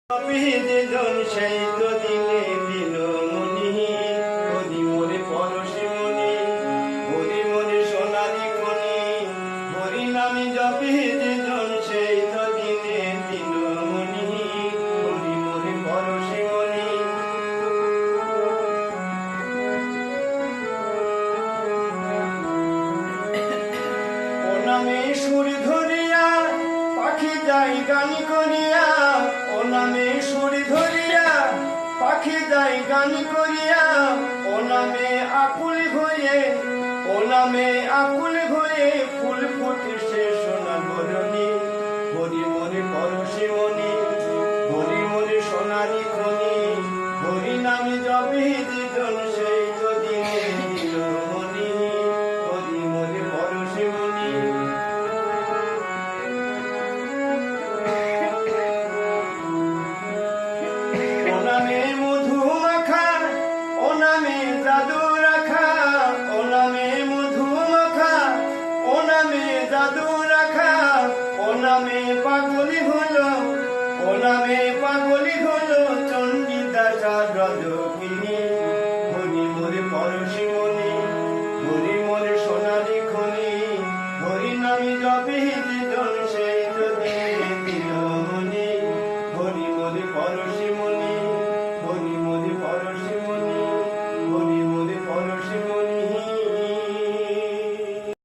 যেজন সেই তো দিলে দিলমণি হরি মোরে পরশিমণি হরি মোরে সোনারি খনি হরি নামে জপে যেজন সেই তো দিলে দিলমণি হরি মোরে পরশিমণি। ও নামে সুর ধরিয়া পাখি যাই গান করিয়া, ও নামে সুর ধরিয়া পাখি যাই গান করিয়া, ও নামে আকুল হয়ে, ও নামে আকুল হয়ে ফুল ফুটে সে সোনার বরণী হরি মোরে পরশিমণি হরি মোরে সোনারি খনি হরি নামে জপে যেজন সেই তো দিলে দিলমণি হরি মোরে পরশিমণি। ও নামে মধু মাখা, ও নামে জাদু রাখা, ও নামে মধু মাখা, ও নামে জাদু রাখা, ও নামে পাগলি হলো, ও নামে পাগলি